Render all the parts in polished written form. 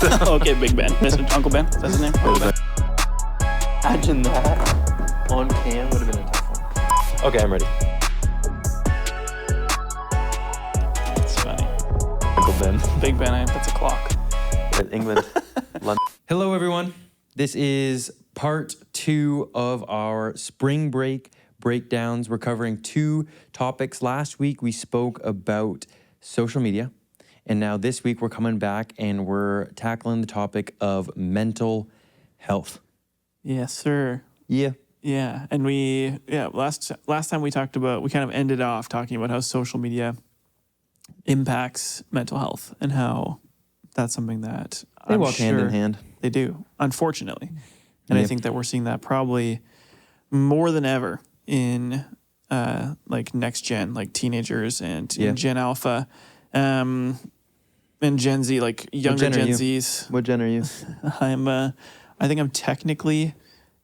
Okay, Big Ben. Mr. Uncle Ben. That's his name? Uncle Ben. Imagine that on cam would have been a tough one. Okay, I'm ready. That's funny. Uncle Ben. Big Ben, that's a clock. England. London. Hello, everyone. This is part 2 of our spring break breakdowns. We're covering 2 topics. Last week, we spoke about social media. And now this week, we're coming back and we're tackling the topic of mental health. Yes, sir. Yeah. Yeah, and last time we talked about, we kind of ended off talking about how social media impacts mental health and how that's something that They I'm walk hand in sure hand. They do, unfortunately. And I Yeah. think that we're seeing that probably more than ever in like next gen, like teenagers and Yeah. Gen Alpha, and Gen Z, like younger gen are Gen you? Zs. What gen are you? I think I'm technically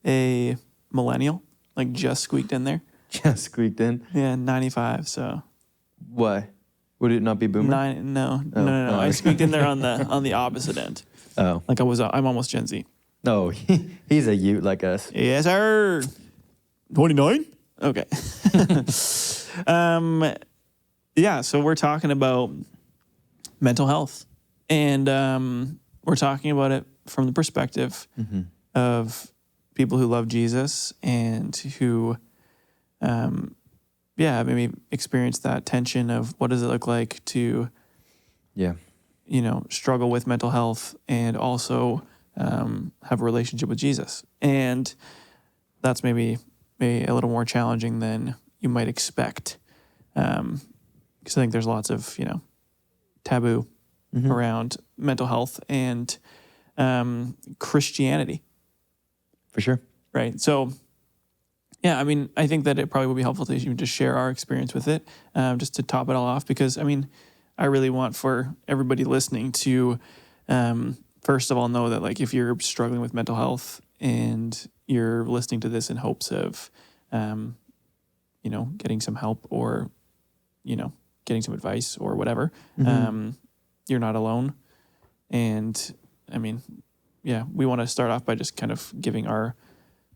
a millennial, like just squeaked in there. Just squeaked in. Yeah, 95. So Why? Would it not be boomer? no. Oh, I squeaked in there on the opposite end. Oh. Like I'm almost Gen Z. No, he's a Ute like us. Yes, sir. 29? Okay. Yeah, so we're talking about mental health. And we're talking about it from the perspective of people who love Jesus and who, maybe experience that tension of what does it look like to, Yeah. struggle with mental health and also have a relationship with Jesus. And that's maybe a little more challenging than you might expect. Because I think there's lots of, taboo around mental health and Christianity. For sure. Right. So, yeah, I mean, I think that it probably would be helpful to even just share our experience with it, just to top it all off. Because, I mean, I really want for everybody listening to, first of all, know that, like, if you're struggling with mental health and you're listening to this in hopes of, getting some help or, getting some advice or whatever, you're not alone. And, I mean, yeah, we want to start off by just kind of giving our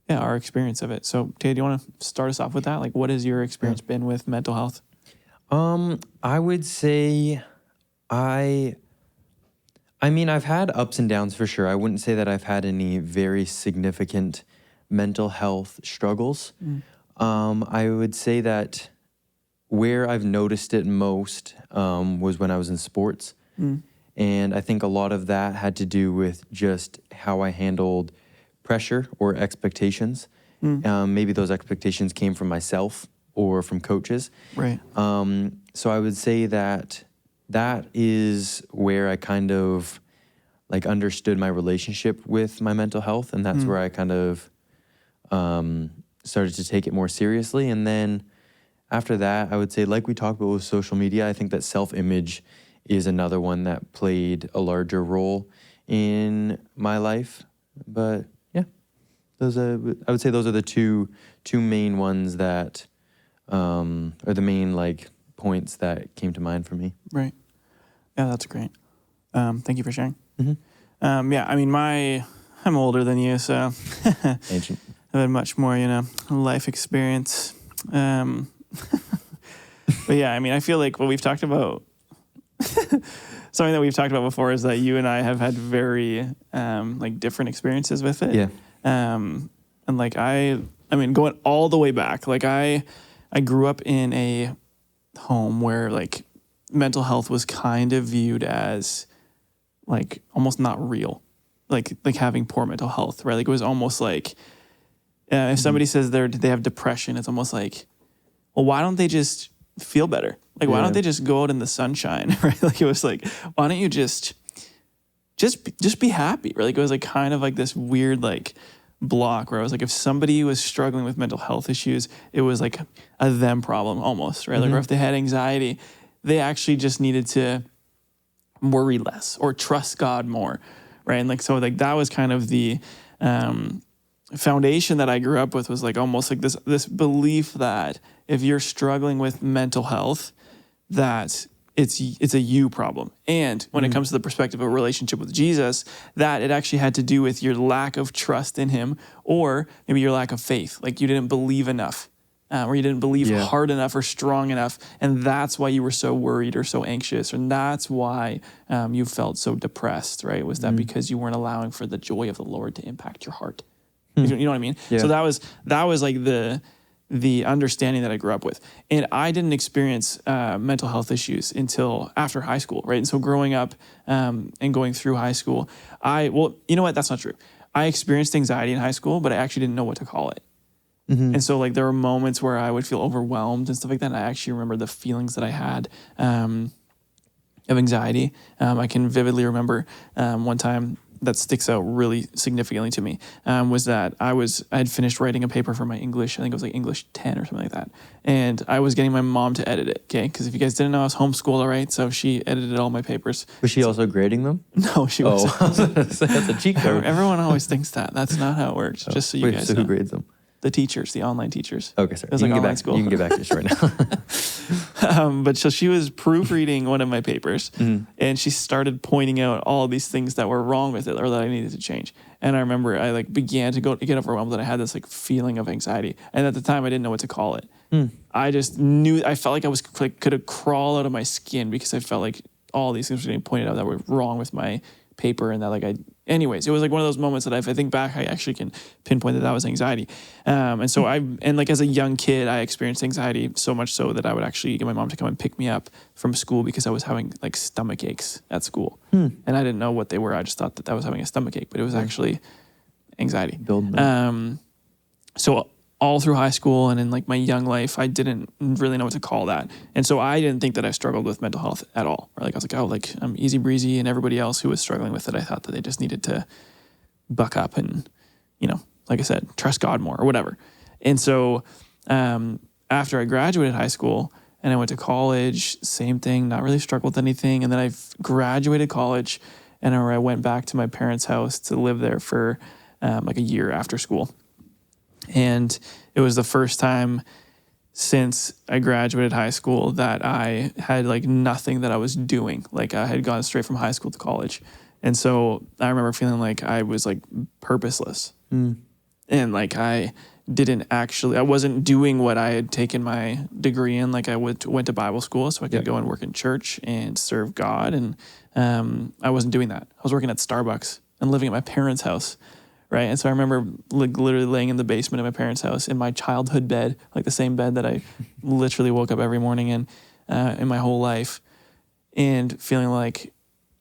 experience of it. So, Tay, do you want to start us off with that? Like, what has your experience been with mental health? I would say I mean, I've had ups and downs for sure. I wouldn't say that I've had any very significant mental health struggles. I would say that where I've noticed it most was when I was in sports. And I think a lot of that had to do with just how I handled pressure or expectations. Maybe those expectations came from myself or from coaches. Right. So I would say that is where I kind of like understood my relationship with my mental health. And that's where I kind of started to take it more seriously. And then after that, I would say, like we talked about with social media, I think that self-image is another one that played a larger role in my life. But yeah, I would say those are the two main ones that are the main like points that came to mind for me. Right. Yeah, that's great. Thank you for sharing. Yeah, I mean, I'm older than you, so Ancient. I've had much more, life experience. But yeah, I mean, I feel like what we've talked about, something that we've talked about before is that you and I have had very like different experiences with it. Yeah. And like I mean, going all the way back, like I grew up in a home where like mental health was kind of viewed as like almost not real, like having poor mental health, right? Like it was almost like if somebody says they have depression, it's almost like, well, why don't they just feel better? Like, why don't they just go out in the sunshine, right? Like it was like, why don't you just be happy, right? Like it was like kind of like this weird like block where I was like, if somebody was struggling with mental health issues, it was like a them problem almost, right? Like, or if they had anxiety, they actually just needed to worry less or trust God more, right? And like, so like that was kind of the foundation that I grew up with, was like almost like this belief that if you're struggling with mental health, that it's a you problem. And when it comes to the perspective of a relationship with Jesus, that it actually had to do with your lack of trust in him, or maybe your lack of faith. Like you didn't believe enough, or you didn't believe hard enough or strong enough. And that's why you were so worried or so anxious. And that's why you felt so depressed, right? Was that because you weren't allowing for the joy of the Lord to impact your heart? You know what I mean? Yeah. So that was like the understanding that I grew up with. And I didn't experience mental health issues until after high school, right? And so growing up and going through high school, well, you know what? That's not true. I experienced anxiety in high school, but I actually didn't know what to call it. And so like there were moments where I would feel overwhelmed and stuff like that. And I actually remember the feelings that I had of anxiety. I can vividly remember one time that sticks out really significantly to me was that I had finished writing a paper for my English. I think it was like English 10 or something like that. And I was getting my mom to edit it, okay? Because if you guys didn't know, I was homeschooled, all right? So she edited all my papers. Was she also grading them? No, she wasn't. That's a cheat code. Everyone always thinks that. That's not how it works, just so you guys so know. who grades them? The teachers, the online teachers. Okay, sorry. It was You like can get online back. school. You can get back to this right now. But so she was proofreading one of my papers, and she started pointing out all these things that were wrong with it or that I needed to change. And I remember I like began to get overwhelmed, and I had this like feeling of anxiety. And at the time, I didn't know what to call it. I just knew I felt like I was like could have crawled out of my skin because I felt like all these things were getting pointed out that were wrong with my paper, and that like anyways, it was like one of those moments that if I think back, I actually can pinpoint that was anxiety. And so like as a young kid, I experienced anxiety so much so that I would actually get my mom to come and pick me up from school because I was having like stomach aches at school. And I didn't know what they were. I just thought that I was having a stomach ache, but it was actually anxiety. So all through high school and in like my young life, I didn't really know what to call that. And so I didn't think that I struggled with mental health at all. Or like I was like, oh, like I'm easy breezy, and everybody else who was struggling with it, I thought that they just needed to buck up and, you know, like I said, trust God more or whatever. And so after I graduated high school and I went to college, same thing, not really struggled with anything. And then I graduated college, and I went back to my parents' house to live there for like a year after school. And it was the first time since I graduated high school that I had like nothing that I was doing. Like I had gone straight from high school to college. And so I remember feeling like I was like purposeless. And like I wasn't doing what I had taken my degree in. Like I went to Bible school so I could go and work in church and serve God. And I wasn't doing that. I was working at Starbucks and living at my parents' house. Right. And so I remember like literally laying in the basement of my parents' house in my childhood bed, like the same bed that I literally woke up every morning in my whole life, and feeling like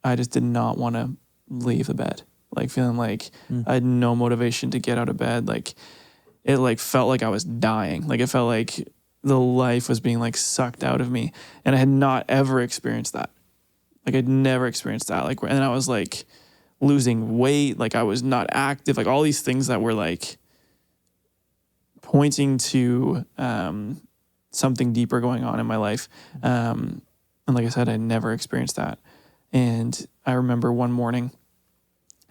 I just did not want to leave the bed. Like feeling like I had no motivation to get out of bed. Like it like felt like I was dying. Like it felt like the life was being like sucked out of me. And I had not ever experienced that. Like I'd never experienced that. Like, and I was like losing weight, like I was not active, like all these things that were like pointing to something deeper going on in my life. And like I said, I never experienced that. And I remember one morning,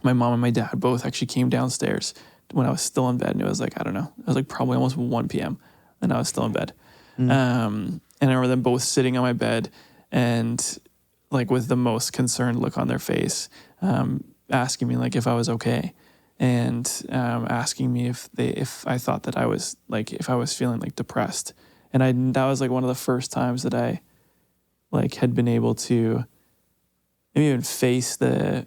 my mom and my dad both actually came downstairs when I was still in bed. And it was like, I don't know, it was like probably almost 1 p.m. and I was still in bed. And I remember them both sitting on my bed and like with the most concerned look on their face, asking me like if I was okay, and asking me if I thought that I was like, if I was feeling like depressed. And that was like one of the first times that I like had been able to maybe even face the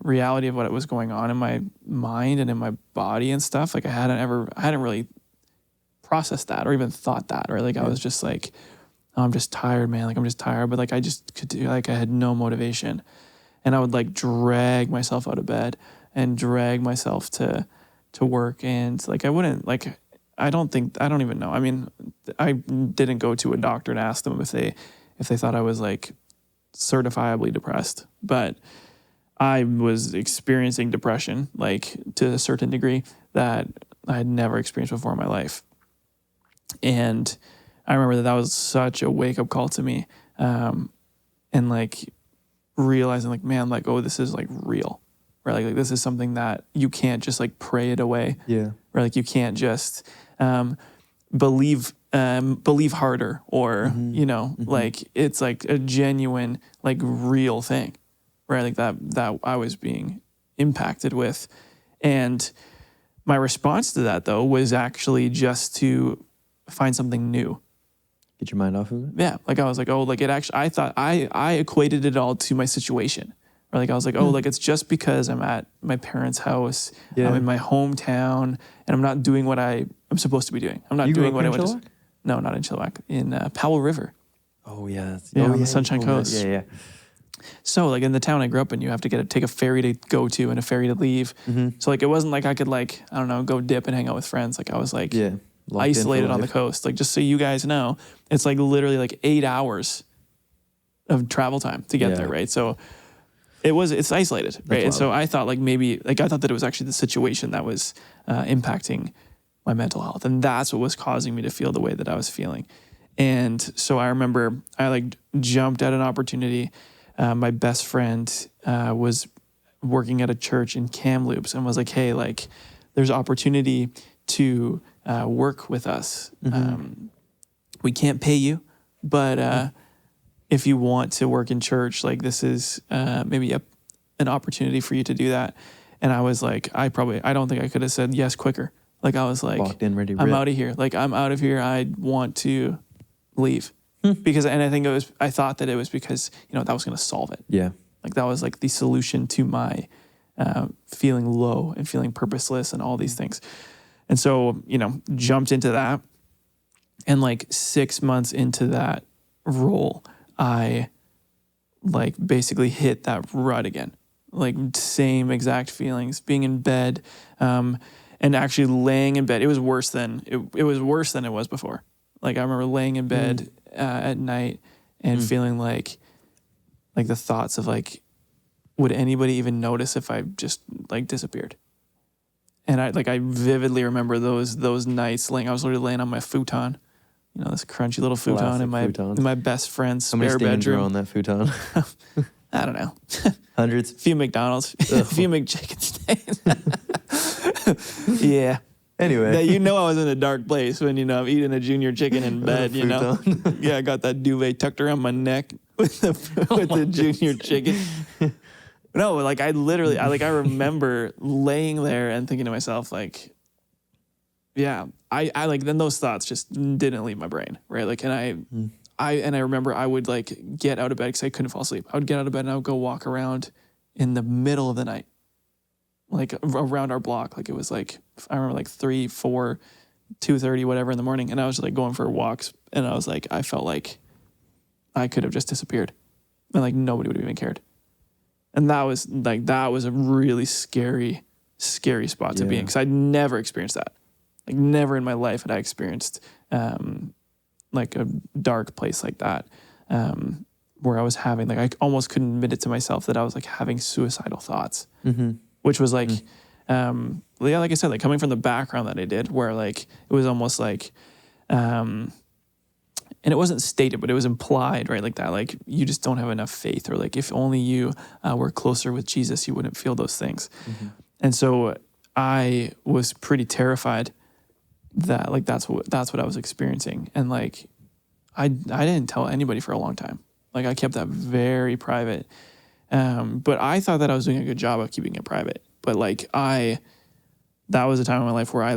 reality of what was going on in my mind and in my body and stuff. Like I hadn't really processed that or even thought that, or like I was just like, oh, I'm just tired, man. Like I'm just tired. But like I just could do, like I had no motivation. And I would like drag myself out of bed and drag myself to work. And like I wouldn't, like I don't even know. I mean, I didn't go to a doctor and ask them if they thought I was like certifiably depressed, but I was experiencing depression like to a certain degree that I had never experienced before in my life. And I remember that was such a wake up call to me. And like realizing like, man, like, oh, this is like real, right? Like this is something that you can't just like pray it away. Yeah. Right. Like you can't just, believe harder, or like it's like a genuine, like real thing, right? Like that I was being impacted with. And my response to that, though, was actually just to find something new. Get your mind off of it. Yeah, like I was like, oh, like it actually, I thought I equated it all to my situation. Or like I was like, oh, like it's just because I'm at my parents' house, Yeah. I'm in my hometown, and I'm not doing what I'm supposed to be doing. I'm not You grew doing up what I in went Chilliwack? to. No, not in Chilliwack, in Powell River. Oh yeah. On the you Sunshine told me that. Coast. Yeah. So like in the town I grew up in, you have to take a ferry to go to and a ferry to leave. So like it wasn't like I could like, I don't know, go dip and hang out with friends. Like I was like Yeah. Locked in for isolated on the life. coast. Like just so you guys know, it's like literally like 8 hours of travel time to get Yeah. there, right? So it's isolated, right? And wild. so I thought I thought that it was actually the situation that was impacting my mental health, and that's what was causing me to feel the way that I was feeling. And so I remember I like jumped at an opportunity. My best friend was working at a church in Kamloops and was like, hey, like there's opportunity to work with us. We can't pay you, but if you want to work in church, like this is maybe an opportunity for you to do that. And I was like, I don't think I could have said yes quicker. Like I was like, Walked in ready to I'm rip. out of here. Like I'm out of here. I want to leave. Because, and I think I thought that it was because, that was going to solve it. Yeah. Like that was like the solution to my feeling low and feeling purposeless and all these things. And so, jumped into that. And like 6 months into that role, I like basically hit that rut again. Like same exact feelings, being in bed, and actually laying in bed. It was worse than it was before. Like I remember laying in bed at night and feeling like the thoughts of like, would anybody even notice if I just like disappeared? And I vividly remember those nights I was literally laying on my futon, this crunchy little futon Classic in my best friend's How many spare stains were bedroom. on that futon? I don't know. Hundreds. A few McDonald's, a few McChicken stains. Yeah. Anyway. I was in a dark place when, I'm eating a junior chicken in bed, Futon. Yeah, I got that duvet tucked around my neck with the junior chicken. No, like I remember laying there and thinking to myself, like, yeah, I like, then those thoughts just didn't leave my brain, right? Like, and I remember I would like get out of bed because I couldn't fall asleep. I would get out of bed and I would go walk around in the middle of the night, like around our block. Like it was like, I remember like 3, 4, 2:30, whatever in the morning. And I was like going for walks and I was like, I felt like I could have just disappeared and like nobody would have even cared. And that was a really scary spot to be in because I'd never experienced that. Like never in my life had I experienced like a dark place like that, where I was having I almost couldn't admit it to myself that I was like having suicidal thoughts, which was like, like I said, like coming from the background that I did, where like it was almost like, and it wasn't stated, but it was implied, right? Like that, like you just don't have enough faith, or like if only you were closer with Jesus, you wouldn't feel those things. And so I was pretty terrified that like that's what I was experiencing, and like I didn't tell anybody for a long time. Like I kept that very private, but I thought that I was doing a good job of keeping it private. But like that was a time in my life where I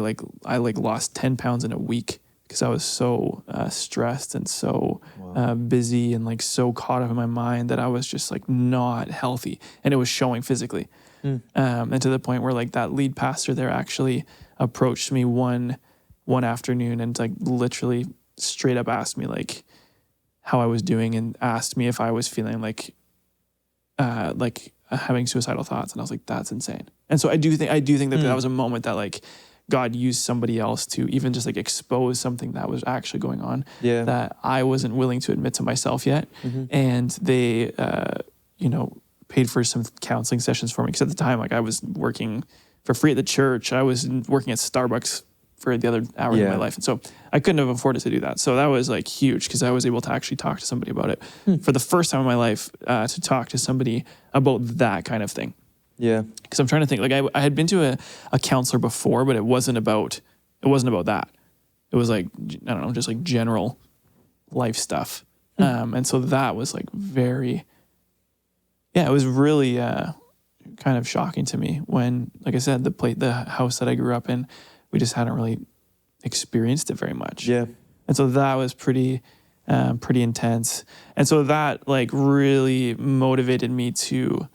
lost 10 pounds in a week because I was so stressed and so busy and like so caught up in my mind that I was just like not healthy, and it was showing physically. And to the point where like that lead pastor there actually approached me one afternoon and like literally straight up asked me like how I was doing and asked me if I was feeling like having suicidal thoughts, and I was like, that's insane. And so I do think that was a moment that like God used somebody else to even just like expose something that was actually going on that I wasn't willing to admit to myself yet. And they paid for some counseling sessions for me, because at the time like I was working for free at the church. I was working at Starbucks for the other hours of my life. And so I couldn't have afforded to do that. So that was like huge, because I was able to actually talk to somebody about it for the first time in my life, to talk to somebody about that kind of thing. Yeah. Because I'm trying to think, like I had been to a counselor before, but it wasn't about that. It was like, I don't know, just like general life stuff. And so that was like very, it was really kind of shocking to me when, like I said, the house that I grew up in, we just hadn't really experienced it very much. Yeah. And so that was pretty intense. And so that like really motivated me to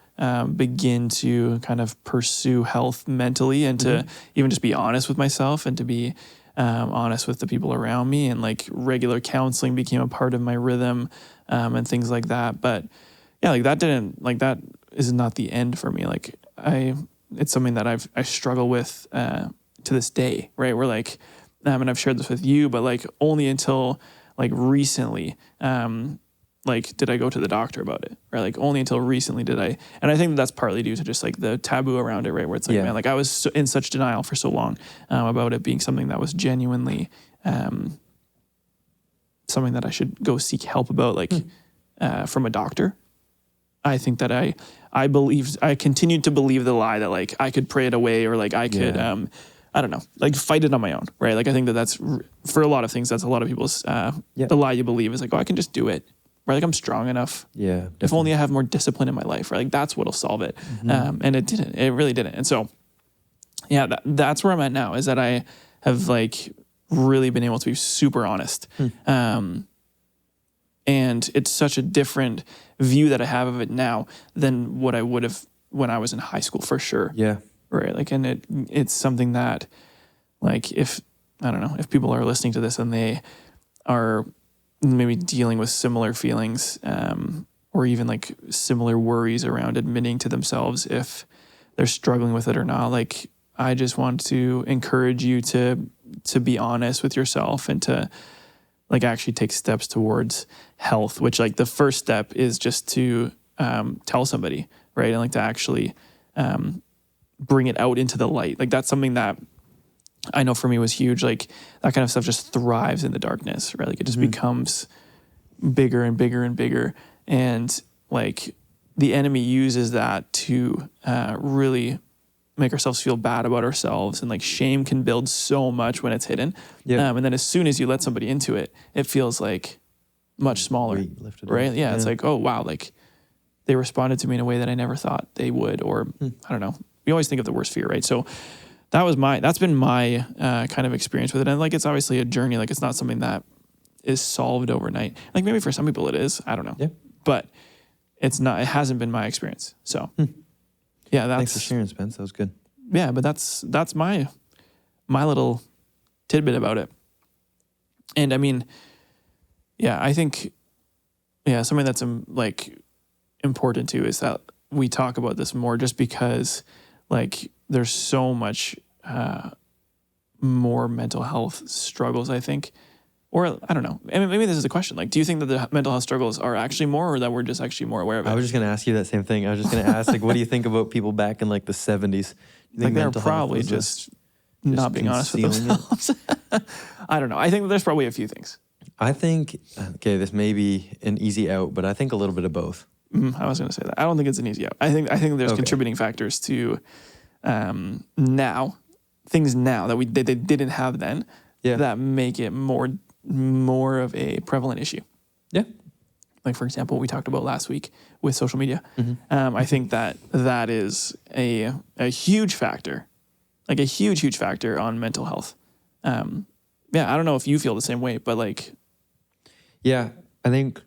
begin to kind of pursue health mentally and to even just be honest with myself and to be honest with the people around me, and like regular counseling became a part of my rhythm and things like that. But yeah, like that is not the end for me. Like it's something that I struggle with to this day, right? Where like, and I've shared this with you, but like only until like recently, like did I go to the doctor about it, right? Like only until recently did I, and I think that's partly due to just like the taboo around it, right? Where it's like, man, like I was in such denial for so long about it being something that was genuinely something that I should go seek help about, like from a doctor. I think that I continued to believe the lie that like I could pray it away, or like I could, I don't know, like fight it on my own, right? Like I think that's for a lot of things, that's a lot of people's, the lie you believe is like, oh, I can just do it, right? Like I'm strong enough. Yeah. Definitely. If only I have more discipline in my life, right? Like that's what'll solve it. And it didn't, it really didn't. And so, yeah, that's where I'm at now, is that I have like really been able to be super honest. And it's such a different view that I have of it now than what I would have when I was in high school, for sure. Yeah. Right. Like, and it's something that, like, if people are listening to this and they are maybe dealing with similar feelings, or even like similar worries around admitting to themselves if they're struggling with it or not, like, I just want to encourage you to be honest with yourself and to like actually take steps towards health, which like the first step is just to tell somebody, right? And like to actually bring it out into the light. Like that's something that I know for me was huge. Like that kind of stuff just thrives in the darkness, right? Like it just becomes bigger and bigger and bigger. And like the enemy uses that to really make ourselves feel bad about ourselves, and like shame can build so much when it's hidden. And then as soon as you let somebody into it, it feels like much smaller, right? Yeah, it's like, oh wow, like they responded to me in a way that I never thought they would, or I don't know. We always think of the worst fear, right? So that's been my kind of experience with it. And like, it's obviously a journey. Like it's not something that is solved overnight. Like maybe for some people it is, I don't know. But it hasn't been my experience. So yeah, thanks for sharing, Spence. That was good. Yeah, but that's my little tidbit about it. And I mean, yeah, I think, something that's like important too is that we talk about this more, just because like there's so much more mental health struggles, I think. Or I don't know. I mean, maybe this is a question. Like, do you think that the mental health struggles are actually more, or that we're just actually more aware of it? I was just going to ask you that same thing. I was just going to ask, like, what do you think about people back in like the 70s? Like they're probably just not being honest with themselves. I don't know. I think that there's probably a few things. I think, okay, this may be an easy out, but I think a little bit of both. I was going to say that. I don't think it's an easy out. I think there's contributing factors to things now that they didn't have then that make it more of a prevalent issue. Yeah. Like, for example, we talked about last week with social media. I think that is a huge factor, like a huge factor on mental health. I don't know if you feel the same way, but like. Yeah, I think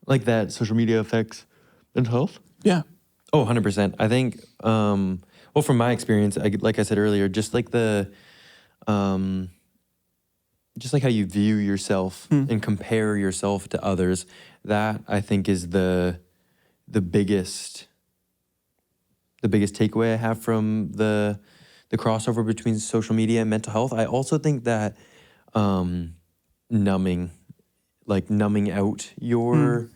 like that social media affects mental health. Yeah. Oh, 100%. I think, well, from my experience, like I said earlier, just like just like how you view yourself and compare yourself to others, that I think is the biggest takeaway I have from the crossover between social media and mental health. I also think that numbing out your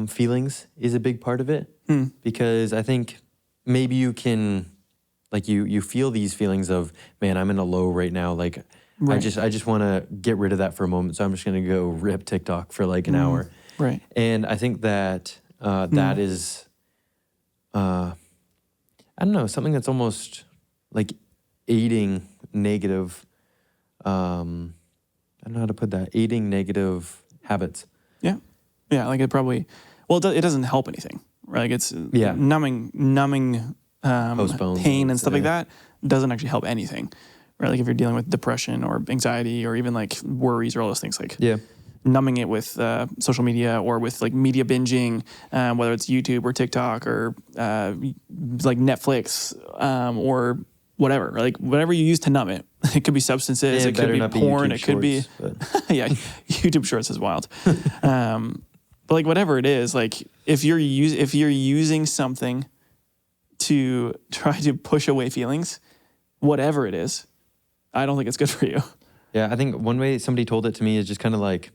feelings is a big part of it, because I think maybe you can, like you feel these feelings of, man, I'm in a low right now, like. Right. I just want to get rid of that for a moment, so I'm just going to go rip TikTok for like an hour. Right. And I think that that is, I don't know, something that's almost like aiding negative I don't know how to put that, aiding negative habits. Yeah. Yeah. Like it probably, well, it doesn't help anything, right? Like it's Yeah. numbing Postpones pain it, and stuff like yeah. that doesn't actually help anything, right? Like if you're dealing with depression or anxiety or even like worries or all those things, like Yeah. numbing it with social media or with like media binging, whether it's YouTube or TikTok or like Netflix or whatever, like whatever you use to numb it. It could be substances, Yeah, it could better be not be porn, YouTube it could be Shorts, but- yeah, YouTube Shorts is wild. But like whatever it is, like if you're using something to try to push away feelings, whatever it is, I don't think it's good for you. Yeah, I think one way somebody told it to me is just kind of like,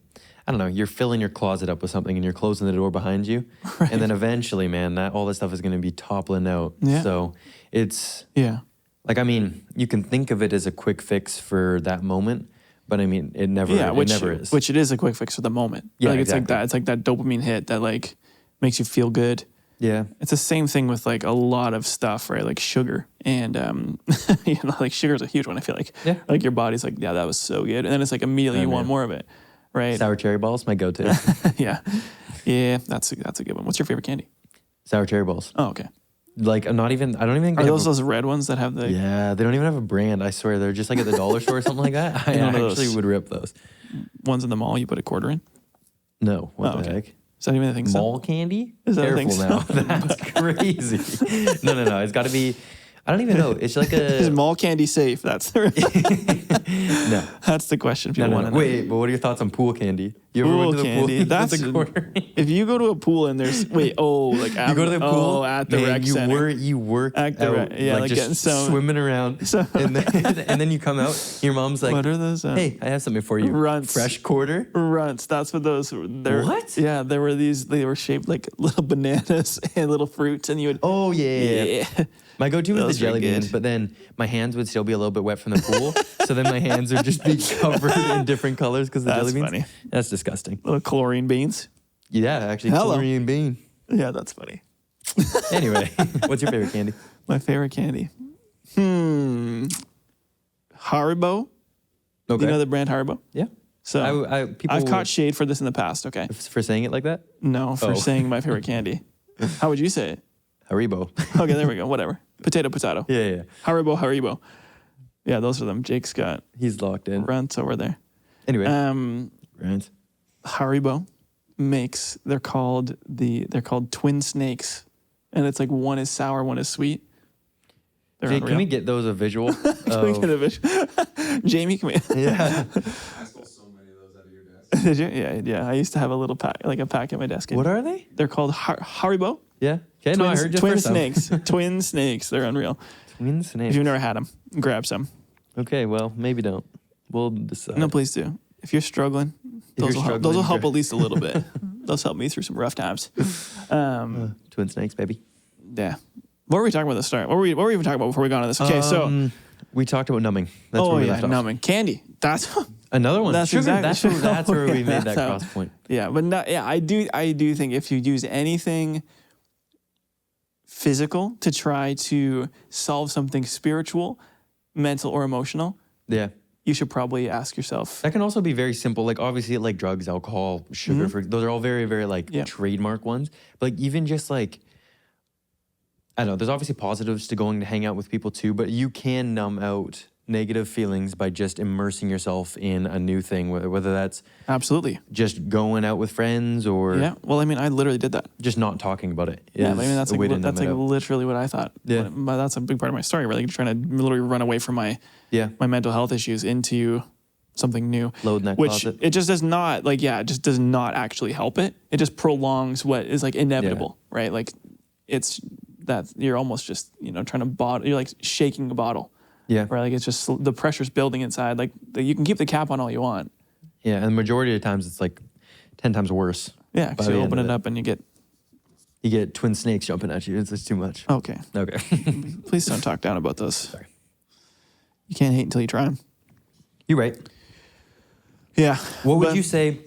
I don't know, you're filling your closet up with something and you're closing the door behind you. Right. And then eventually, man, all this stuff is going to be toppling out. Yeah. So it's Yeah. like, I mean, you can think of it as a quick fix for that moment, but I mean, it never is. Which it is a quick fix for the moment. Yeah, like exactly. it's like that dopamine hit that like makes you feel good. Yeah. It's the same thing with like a lot of stuff, right? Like sugar and like sugar is a huge one. I feel like Yeah. like your body's like, yeah, that was so good, and then it's like immediately you Oh, want man. more of it, right? Sour cherry balls, my go-to. yeah, that's a good one. What's your favorite candy? Sour cherry balls. Oh, okay. Like, I don't even think Are they have those red ones that have the Yeah, they don't even have a brand. I swear, they're just like at the dollar store or something like that. I One of actually those. would rip those. ones in the mall you put a quarter in? No, what Oh, the okay. heck? Is that even a thing? so? Mall candy? Is that a Careful thing now. so? That's crazy. No. It's got to be. I don't even know. It's like Is a. mall candy safe? That's the No. that's the question. People No. want to know. Wait, but what are your thoughts on pool candy? You ever Pool went to the candy. pool? That's with the quarter? if you go to a pool and there's like at, You go to the pool. at the man, rec center. You work At the out, rec- yeah, like getting just some- swimming around, and then you come out. Your mom's like, What are those? "Hey, I have something for you. Runts. Fresh quarter." Runts. That's what those. They're, What? Yeah, there were these. They were shaped like little bananas and little fruits, and you would. Oh yeah. My go-to was Those the were jelly beans, good. but then my hands would still be a little bit wet from the pool. So then my hands would just be covered in different colors because of the That's jelly beans. funny. That's disgusting. Little chlorine beans. Yeah, actually, Hello. chlorine bean. Yeah, that's funny. Anyway, what's your favorite candy? My favorite candy. Haribo. Okay. You know the brand Haribo? yeah. So People I've caught shade for this in the past. Okay. for saying it like that. No, for Oh. saying my favorite candy. How would you say it? Haribo. Okay, there we go. Whatever. Potato. yeah. Haribo. Yeah, those are them. Jake's got He's locked in. runts over there. Anyway, Right. Haribo makes they're called twin snakes, and it's like one is sour, one is sweet. They're Jake, can unreal. we get those a visual? Can we get a vision? Jamie, can we? Yeah. I stole so many of those out of your desk. Did you? Yeah. I used to have a pack at my desk. What are they? They're called Haribo. Yeah. Okay. No, I heard you twin first time. snakes. Twin snakes. They're unreal. Twin If snakes. you've never had them, grab some. Okay. Well, maybe don't. We'll decide. No, please do. If you're struggling, you're those will help. struggling, Those will help grab- at least a little bit. Those help me through some rough times. Twin snakes, baby. Yeah. What were we talking about at the start? What were we even talking about before we got on this? Okay, so we talked about numbing. That's where we left off. numbing candy. That's Another one. That's Sugar. exactly- That's where we Yeah, made that that's how- cross point. yeah, but not, yeah. I do think if you use anything physical to try to solve something spiritual, mental, or emotional, Yeah. you should probably ask yourself. That can also be very simple. Like obviously, like drugs, alcohol, sugar. Those are all very, very like Yeah. trademark ones. But like even just like, I don't know. There's obviously positives to going to hang out with people too. But you can numb out negative feelings by just immersing yourself in a new thing. Whether that's Absolutely. just going out with friends or Yeah. Well, I mean, I literally did that. just not talking about it. Yeah, is I mean that's a like way to numb that's it like out. literally what I thought. Yeah. But that's a big part of my story. Really, trying to literally run away from my Yeah. mental health issues into something new. Load in that which closet. it just does not it just does not actually help it. It just prolongs what is like inevitable, right? Like it's that you're almost just trying to bottle. You're like shaking a bottle, Yeah. right? Like it's just the pressure's building inside. Like you can keep the cap on all you want. Yeah. And the majority of the times it's like 10 times worse. Yeah, by because the you end open of it up and you get You get twin snakes jumping at you. It's too much. okay. Okay. Please don't talk down about those. You can't hate until you try them. You're right. Yeah. What would but- you say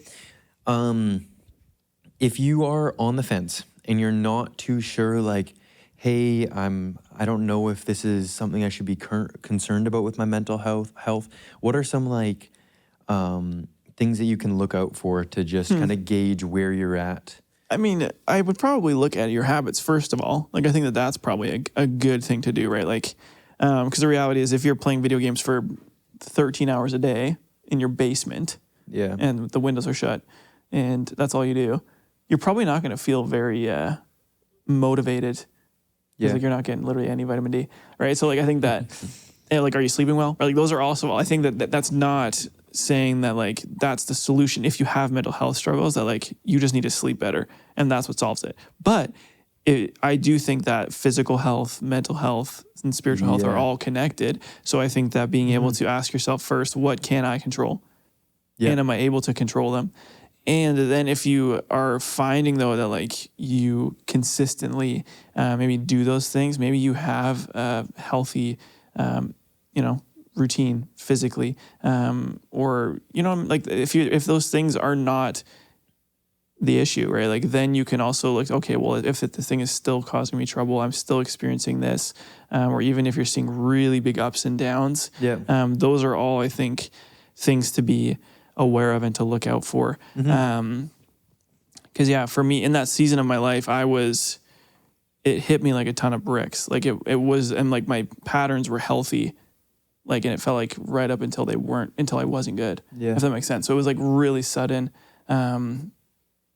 if you are on the fence and you're not too sure, like, hey, I don't know if this is something I should be concerned about with my mental health. What are some like things that you can look out for to just kind of gauge where you're at? I mean, I would probably look at your habits first of all. Like, I think that that's probably a good thing to do, right? Like, because the reality is if you're playing video games for 13 hours a day in your basement Yeah. and the windows are shut and that's all you do, you're probably not going to feel very motivated. Yeah. Because like you're not getting literally any vitamin D, right? So like I think that, like, are you sleeping well? Or, like, those are also, I think that that's not saying that like that's the solution if you have mental health struggles, that like you just need to sleep better and that's what solves it. But I do think that physical health, mental health, and spiritual health are Yeah. all connected. So I think that being able to ask yourself first, what can I control? Yeah. And am I able to control them? And then if you are finding though that like you consistently maybe do those things, maybe you have a healthy, routine physically, or like if those things are not the issue, right? Like then you can also look, okay, well, if this thing is still causing me trouble, I'm still experiencing this, or even if you're seeing really big ups and downs, Yeah. those are all, I think, things to be aware of and to look out for. Because for me in that season of my life, it hit me like a ton of bricks. Like it was, and like my patterns were healthy, like, and it felt like right up until I wasn't good. Yeah. If that makes sense. So it was like really sudden.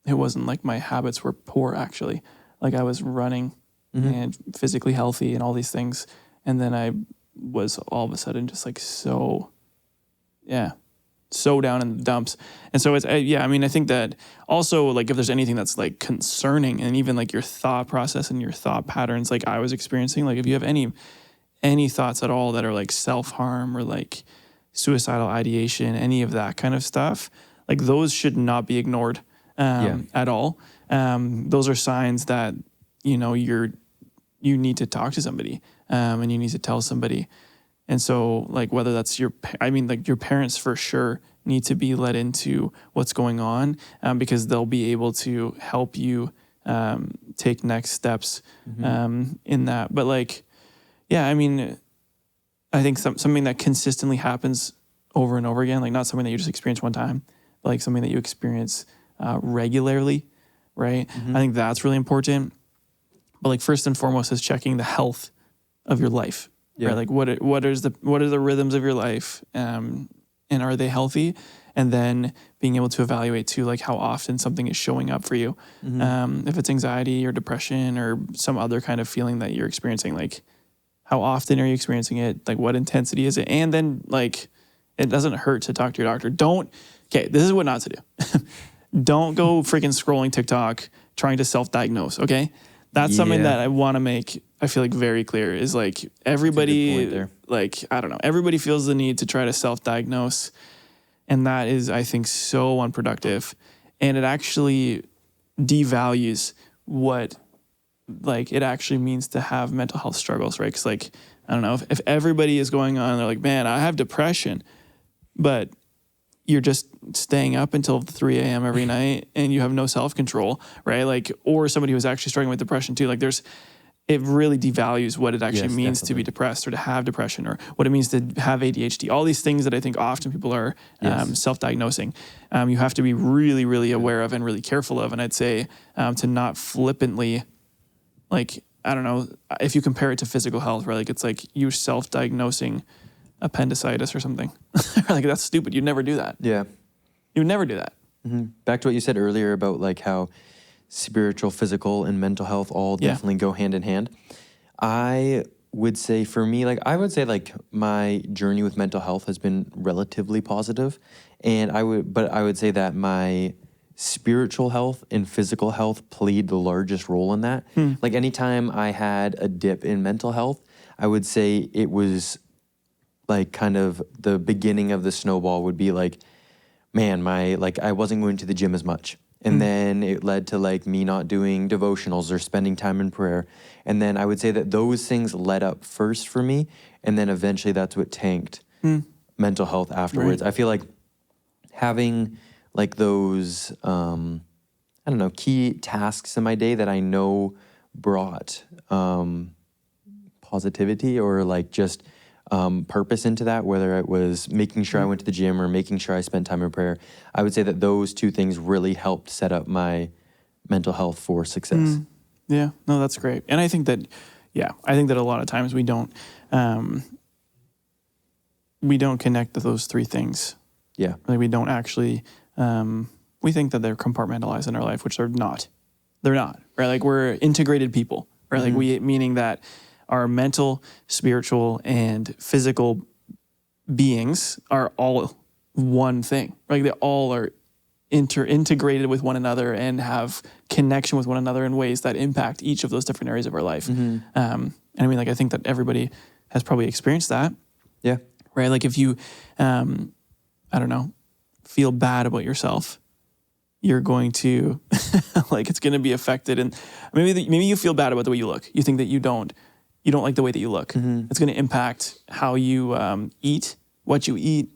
It wasn't like my habits were poor actually. Like I was running and physically healthy and all these things. And then I was all of a sudden just like so down in the dumps. And so it's, I think that also like if there's anything that's like concerning and even like your thought process and your thought patterns, like I was experiencing, like if you have any thoughts at all that are like self-harm or like suicidal ideation, any of that kind of stuff, like those should not be ignored at all. Those are signs that, you need to talk to somebody and you need to tell somebody. And so like whether that's your parents for sure need to be let into what's going on because they'll be able to help you take next steps in that. But like, I think something that consistently happens over and over again, like not something that you just experience one time, but like something that you experience regularly, right? I think that's really important. But like first and foremost is checking the health of your life, right? Like what are the rhythms of your life, and are they healthy? And then being able to evaluate too, like how often something is showing up for you. If it's anxiety or depression or some other kind of feeling that you're experiencing, like how often are you experiencing it? Like what intensity is it? And then like, it doesn't hurt to talk to your doctor. This is what not to do. Don't go freaking scrolling TikTok trying to self-diagnose, okay? That's something that I want to make, I feel like very clear is like everybody, like, I don't know, everybody feels the need to try to self-diagnose. And that is, I think, so unproductive. And it actually devalues what like it actually means to have mental health struggles, right? Because like, I don't know, if everybody is going on, they're like, man, I have depression, but you're just staying up until 3 a.m. every night and you have no self-control, right? Like, or somebody who's actually struggling with depression too. Like it really devalues what it actually means to be depressed or to have depression or what it means to have ADHD. All these things that I think often people are self-diagnosing. You have to be really, really aware of and really careful of. And I'd say to not flippantly, like, I don't know, if you compare it to physical health, right? Like it's like you self-diagnosing appendicitis or something. Like that's stupid. You'd never do that. Yeah. You would never do that. Back to what you said earlier about like how spiritual, physical, and mental health all definitely go hand in hand. I would say for me, like I would say like my journey with mental health has been relatively positive. And I would say that my spiritual health and physical health played the largest role in that. Like anytime I had a dip in mental health, I would say it was like kind of the beginning of the snowball would be like, man, I wasn't going to the gym as much. And then it led to like me not doing devotionals or spending time in prayer. And then I would say that those things led up first for me. And then eventually that's what tanked mental health afterwards. Right. I feel like having like those, key tasks in my day that I know brought positivity or like just purpose into that, whether it was making sure I went to the gym or making sure I spent time in prayer. I would say that those two things really helped set up my mental health for success. Yeah, no, that's great. And I think that a lot of times we don't connect those three things. Yeah. Like we don't actually, we think that they're compartmentalized in our life, which they're not. They're not, right? Like we're integrated people, right? Like meaning that our mental, spiritual, and physical beings are all one thing. Like they all are integrated with one another and have connection with one another in ways that impact each of those different areas of our life. And I mean, like, I think that everybody has probably experienced that. Yeah. Right? Like if you, I don't know, feel bad about yourself, you're going to, like, it's going to be affected. And maybe you feel bad about the way you look. You think that you don't like the way that you look. It's going to impact how you eat, what you eat.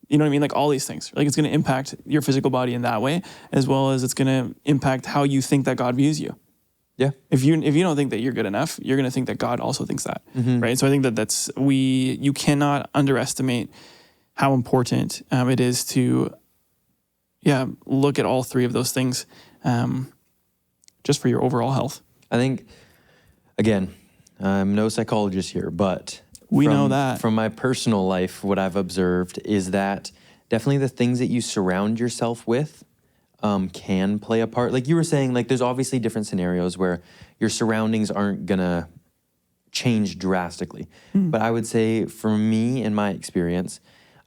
You know what I mean? Like all these things. Like it's going to impact your physical body in that way, as well as it's going to impact how you think that God views you. Yeah. If you don't think that you're good enough, you're going to think that God also thinks that, right? So I think that you cannot underestimate how important it is to, look at all three of those things, just for your overall health. I think, again, I'm no psychologist here, but we know that from my personal life, what I've observed is that definitely the things that you surround yourself with can play a part. Like you were saying, like there's obviously different scenarios where your surroundings aren't gonna change drastically. But I would say for me, in my experience,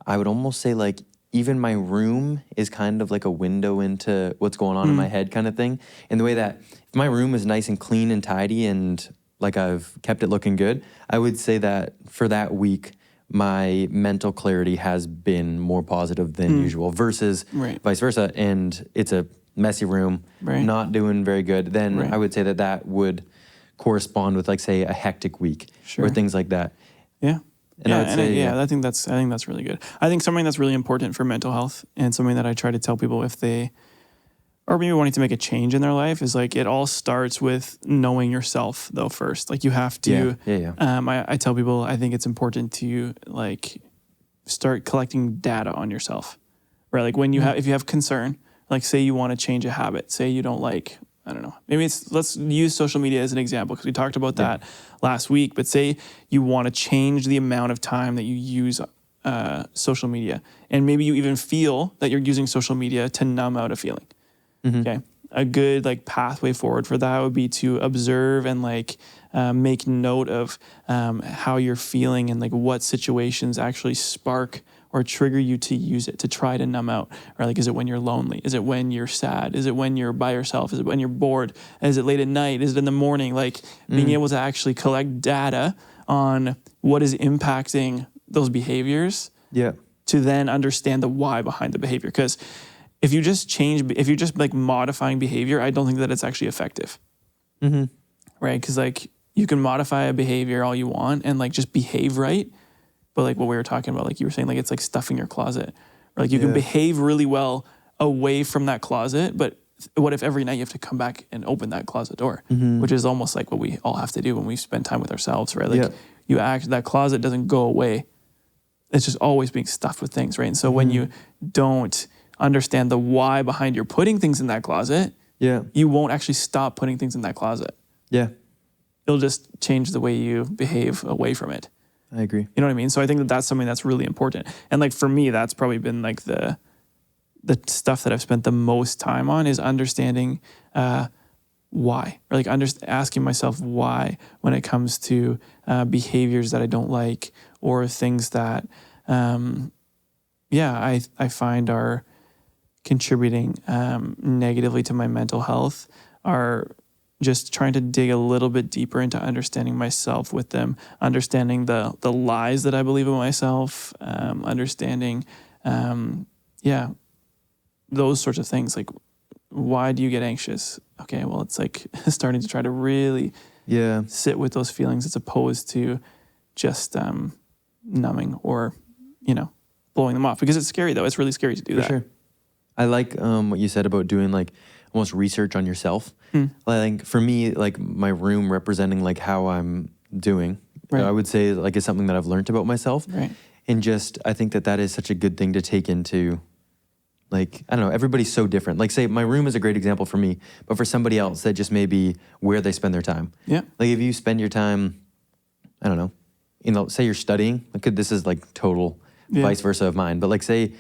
I would almost say like even my room is kind of like a window into what's going on in my head kind of thing. In the way that if my room is nice and clean and tidy and like I've kept it looking good, I would say that for that week, my mental clarity has been more positive than usual versus vice versa. And it's a messy room, not doing very good. Then I would say that would correspond with like, say, a hectic week or things like that. Yeah. And I would say, I think that's really good. I think something that's really important for mental health and something that I try to tell people if they or maybe wanting to make a change in their life is like it all starts with knowing yourself though first. Like you have to I tell people I think it's important to like start collecting data on yourself. Right? Like when you have if you have concern, like say you want to change a habit, say you don't like I don't know. Maybe let's use social media as an example because we talked about that last week. But say you want to change the amount of time that you use social media, and maybe you even feel that you're using social media to numb out a feeling. Okay, a good like pathway forward for that would be to observe and like make note of how you're feeling and like what situations actually spark or trigger you to use it to try to numb out. Or like, is it when you're lonely? Is it when you're sad? Is it when you're by yourself? Is it when you're bored? Is it late at night? Is it in the morning? Like being able to actually collect data on what is impacting those behaviors to then understand the why behind the behavior. Because if you're just like modifying behavior, I don't think that it's actually effective. Right? Because like you can modify a behavior all you want and like just behave right. But like what we were talking about, like you were saying, like it's like stuffing your closet. Or like you can behave really well away from that closet, but what if every night you have to come back and open that closet door? Which is almost like what we all have to do when we spend time with ourselves, right? Like that closet doesn't go away. It's just always being stuffed with things, right? And so when you don't understand the why behind your putting things in that closet, you won't actually stop putting things in that closet. It'll just change the way you behave away from it. I agree. You know what I mean? So I think that that's something that's really important. And like for me, that's probably been like the stuff that I've spent the most time on is understanding why, or like asking myself why when it comes to behaviors that I don't like or things that, I find are contributing negatively to my mental health, are just trying to dig a little bit deeper into understanding myself with them, understanding the lies that I believe in myself, understanding, those sorts of things. Like, why do you get anxious? Okay, well, it's like starting to try to really sit with those feelings as opposed to just numbing or, blowing them off. Because it's scary, though. It's really scary to do that. Sure. I like what you said about doing like almost research on yourself. I think for me, like my room representing like how I'm doing Right. I would say like is something that I've learned about myself. Right. And just, I think that is such a good thing to take into, like, I don't know, everybody's so different. Like, say, my room is a great example for me, but for somebody else, that just may be where they spend their time. Yeah. Like, if you spend your time, I don't know, say you're studying, like, this is like total vice versa of mine, but like, say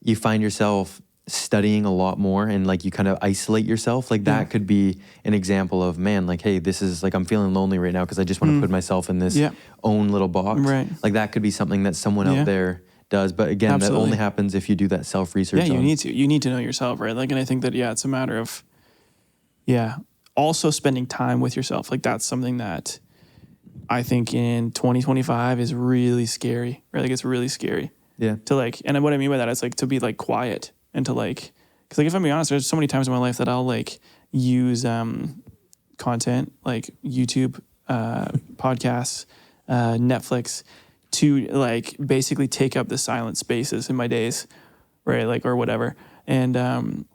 you find yourself studying a lot more and like you kind of isolate yourself, like that could be an example of, man, like, hey, this is like, I'm feeling lonely right now because I just want to put myself in this own little box. Right. Like that could be something that someone out there does. But again, Absolutely. that only happens if you do that self-research. Yeah, you need to know yourself, right? Like, and I think that, it's a matter of, also spending time with yourself. Like that's something that I think in 2025 is really scary, right? Like it's really scary. Yeah. To like, and what I mean by that is like to be like quiet and to like, because like if I'm being honest, there's so many times in my life that I'll like use content like YouTube, podcasts, Netflix to like basically take up the silent spaces in my days, right? Like or whatever, and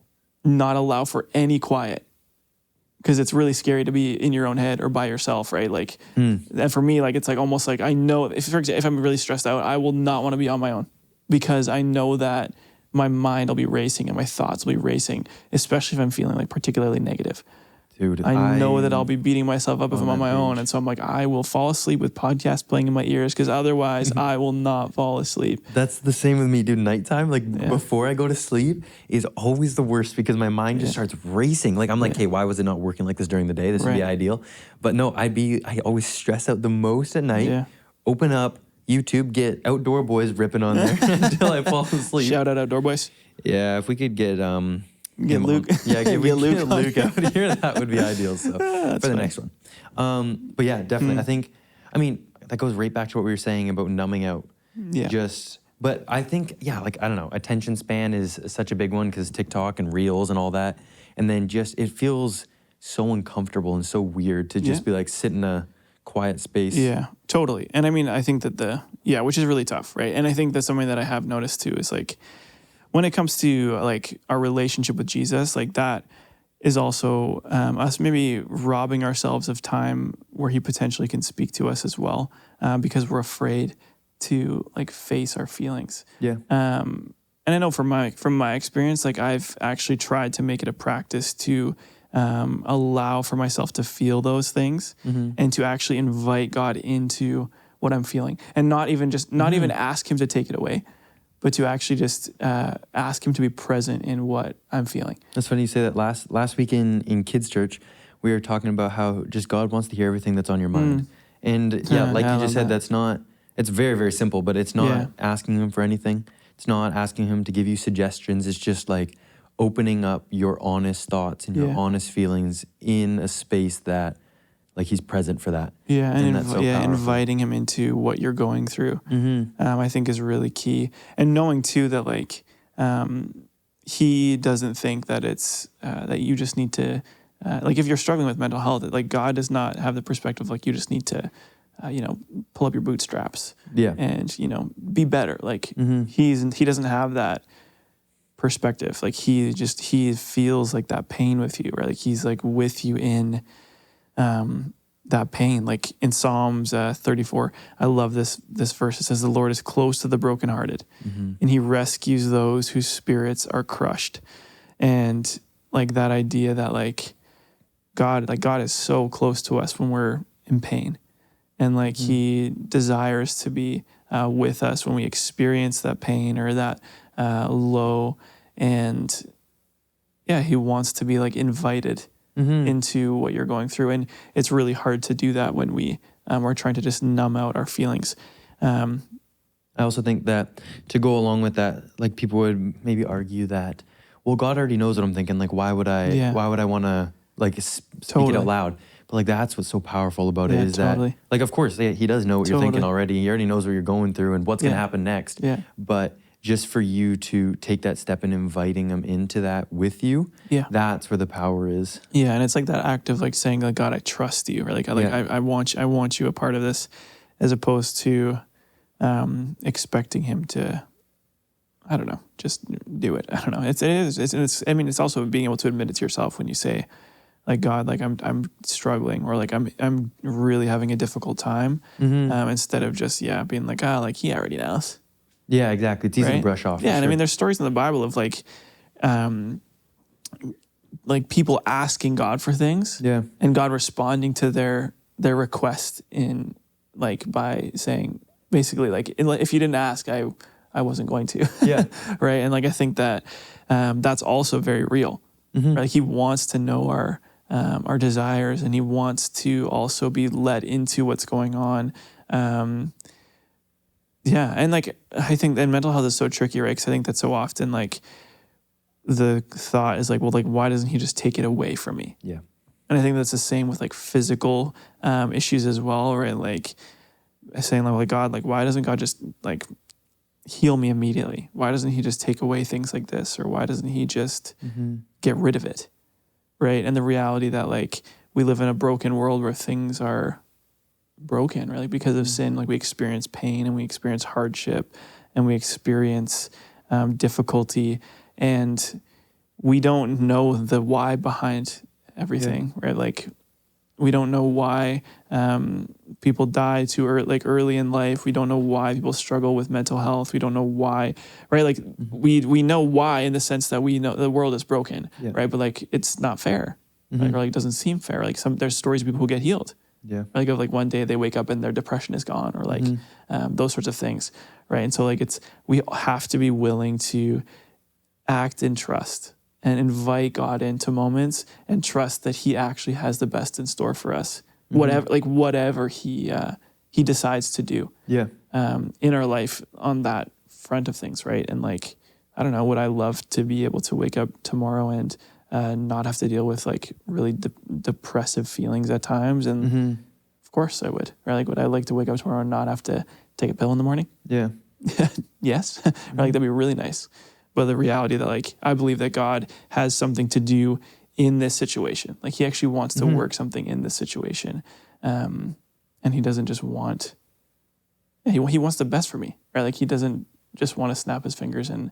not allow for any quiet. Because it's really scary to be in your own head or by yourself, right? Like, and for me, like it's like almost like I know if, for example, if I'm really stressed out, I will not want to be on my own because I know that my mind will be racing and my thoughts will be racing, especially if I'm feeling like particularly negative. Dude, I know that I'll be beating myself up if I'm on my own, and so I'm like, I will fall asleep with podcasts playing in my ears because otherwise I will not fall asleep. That's the same with me, dude. Nighttime, like before I go to sleep, is always the worst because my mind just starts racing. Like I'm like, hey, why was it not working like this during the day? This would be ideal. But no, I always stress out the most at night. Yeah. Open up YouTube, get Outdoor Boys ripping on there until I fall asleep. Shout out Outdoor Boys. Yeah, if we could get Luke. Yeah, get Luke out here. That would be ideal. So for the next one. But yeah, definitely. I mean, that goes right back to what we were saying about numbing out. Yeah. But I think, like, I don't know, attention span is such a big one because TikTok and Reels and all that. And then it feels so uncomfortable and so weird to just be like, sit in a quiet space. Yeah, totally. And I mean, I think that which is really tough, right? And I think that's something that I have noticed too is like, when it comes to like our relationship with Jesus, like that is also us maybe robbing ourselves of time where he potentially can speak to us as well, because we're afraid to like face our feelings. Yeah. And I know from my experience, like I've actually tried to make it a practice to allow for myself to feel those things and to actually invite God into what I'm feeling, and not even ask him to take it away, but to actually just ask him to be present in what I'm feeling. That's funny you say that. Last week in kids' church, we were talking about how just God wants to hear everything that's on your mind. And like you just said, it's very, very simple, but it's not asking him for anything. It's not asking him to give you suggestions. It's just like opening up your honest thoughts and your honest feelings in a space that like he's present for that. Yeah, and inviting him into what you're going through, I think is really key. And knowing too that like he doesn't think that it's that you just need to like if you're struggling with mental health, like God does not have the perspective like you just need to pull up your bootstraps and be better. Like he doesn't have that perspective. Like he feels like that pain with you, right? Like he's like with you in that pain. Like in Psalms 34, I love this verse. It says, "The Lord is close to the brokenhearted, and he rescues those whose spirits are crushed." And like that idea that like God is so close to us when we're in pain, and like he desires to be with us when we experience that pain or that low, and he wants to be like invited into what you're going through. And it's really hard to do that when we are trying to just numb out our feelings. I also think that to go along with that, like people would maybe argue that, well, God already knows what I'm thinking. Like, why would I want to like speak it out loud? But like, that's what's so powerful about it is that, like, of course, he does know what you're thinking already. He already knows what you're going through and what's going to happen next. Yeah. But just for you to take that step in inviting him into that with you, that's where the power is. Yeah, and it's like that act of like saying, like, God, I trust you, or like, I want you a part of this, as opposed to expecting him to, I don't know, just do it. I don't know. It's also being able to admit it to yourself when you say, like God, like I'm struggling, or like I'm really having a difficult time, instead of just being like, like he already knows. Yeah, exactly. It's easy to Right? brush off. for Yeah, and I sure. mean, there's stories in the Bible of like people asking God for things, Yeah. and God responding to their request in like by saying basically like if you didn't ask, I wasn't going to. Yeah. Right. And like I think that that's also very real. Right? Like he wants to know our desires, and he wants to also be led into what's going on. And like I think that mental health is so tricky, right? Because I think that so often like the thought is like, well, like why doesn't he just take it away from me? Yeah. And I think that's the same with like physical issues as well, right? Like saying like, God, like why doesn't God just like heal me immediately? Why doesn't he just take away things like this? Or why doesn't he just get rid of it? Right. And the reality that like we live in a broken world where things are broken, right? Like because of sin, like we experience pain and we experience hardship and we experience difficulty, and we don't know the why behind everything, right? Like we don't know why people die too early, like early in life. We don't know why people struggle with mental health. We don't know why, right? Like we know why in the sense that we know the world is broken, right? But like it's not fair, like, or like it doesn't seem fair. Like there's stories of people who get healed, like of like one day they wake up and their depression is gone, or like those sorts of things, right? And so like we have to be willing to act in trust and invite God into moments and trust that he actually has the best in store for us, whatever he decides to do in our life on that front of things, right? And like, I don't know, would I love to be able to wake up tomorrow and not have to deal with like really depressive feelings at times? And of course I would, right? Like, would I like to wake up tomorrow and not have to take a pill in the morning? Yeah. Yes. Right? Like that'd be really nice. But the reality that like, I believe that God has something to do in this situation. Like he actually wants to work something in this situation. And he doesn't just want, he wants the best for me, right? Like he doesn't just want to snap his fingers and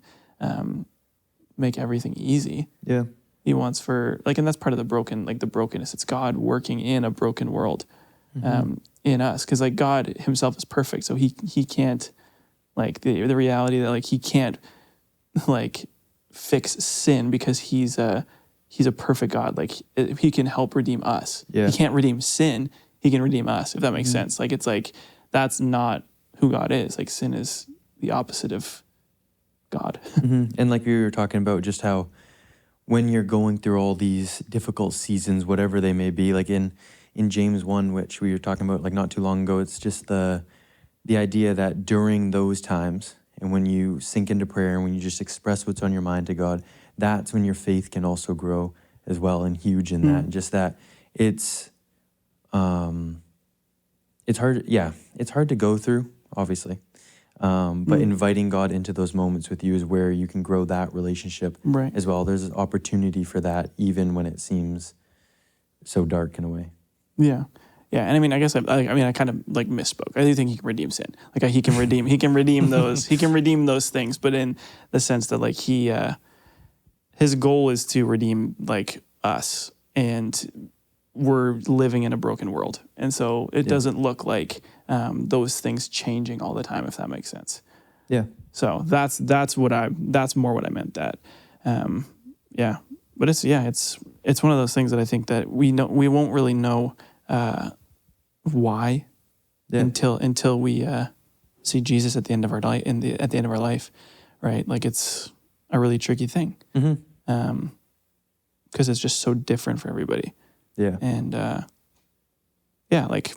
make everything easy. Yeah. He wants for like, and that's part of the brokenness. It's God working in a broken world in us. Cause like God himself is perfect. So he can't, like the reality that like he can't like fix sin because he's a perfect God. Like he can help redeem us. Yeah. He can't redeem sin. He can redeem us, if that makes sense. Like it's like, that's not who God is. Like sin is the opposite of God. And like we were talking about just how when you're going through all these difficult seasons, whatever they may be, like in James 1, which we were talking about like not too long ago, it's just the idea that during those times, and when you sink into prayer and when you just express what's on your mind to God, that's when your faith can also grow as well, and huge in that. Just that it's hard. Yeah, it's hard to go through, obviously. But inviting God into those moments with you is where you can grow that relationship Right. as well. There's an opportunity for that, even when it seems so dark in a way. Yeah. Yeah, and I mean, I guess I kind of like misspoke. I do think he can redeem sin. Like he can redeem those. He can redeem those things, but in the sense that like his goal is to redeem like us, and we're living in a broken world, and so it doesn't look like those things changing all the time, if that makes sense. Yeah. So that's more what I meant. That, but it's one of those things that I think that we won't really know. Why until we see Jesus at the end of our life, at the end of our life, right? Like it's a really tricky thing, because it's just so different for everybody. Yeah. And like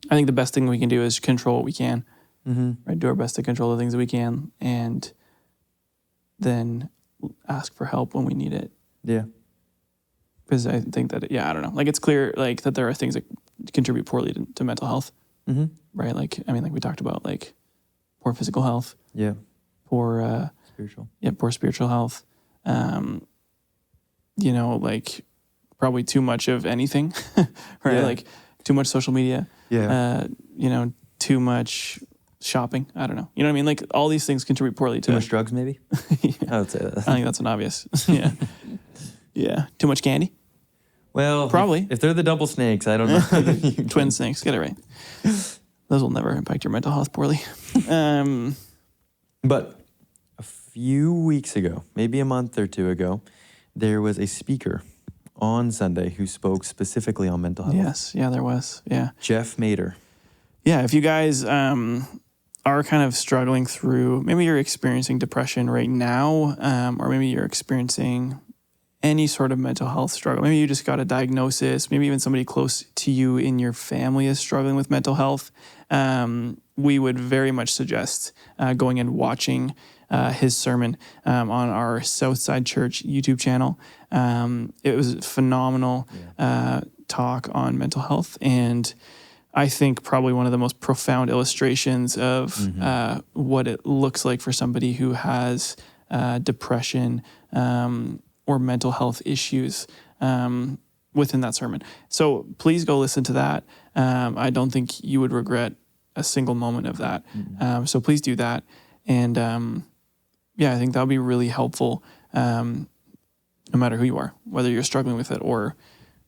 I think the best thing we can do is control what we can, right? Do our best to control the things that we can, and then ask for help when we need it. Yeah. Because I think that, I don't know. Like it's clear, like that there are things that contribute poorly to mental health, right? Like I mean, like we talked about, like poor physical health, Yeah. poor Spiritual. poor spiritual health. Like probably too much of anything, right? Yeah. Like too much social media. Yeah. Too much shopping. I don't know. You know what I mean? Like all these things contribute poorly to Too much drugs, maybe? I would say that. I think that's an obvious. Yeah. Yeah. Too much candy. Well, Probably. if they're the double snakes, I don't know. Twin snakes, get it right. Those will never impact your mental health poorly. But a few weeks ago, maybe a month or two ago, there was a speaker on Sunday who spoke specifically on mental health. Yes, yeah, there was. Yeah. Jeff Mader. Yeah, if you guys are kind of struggling through, maybe you're experiencing depression right now, or maybe you're experiencing any sort of mental health struggle. Maybe you just got a diagnosis. Maybe even somebody close to you in your family is struggling with mental health. We would very much suggest going and watching his sermon on our Southside Church YouTube channel. It was a phenomenal talk on mental health, and I think probably one of the most profound illustrations of what it looks like for somebody who has depression or mental health issues within that sermon. So please go listen to that. I don't think you would regret a single moment of that. So please do that. And I think that would be really helpful no matter who you are, whether you're struggling with it or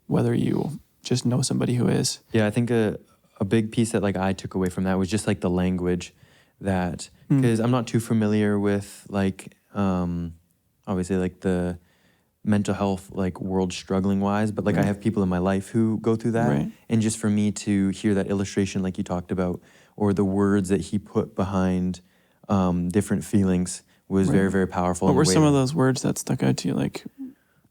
whether you just know somebody who is. Yeah, I think a big piece that like I took away from that was just like the language that, because I'm not too familiar with like obviously like the mental health like world struggling wise, but like I have people in my life who go through that. Right. And just for me to hear that illustration like you talked about, or the words that he put behind different feelings was very, very powerful. What were some of those words that stuck out to you? Like,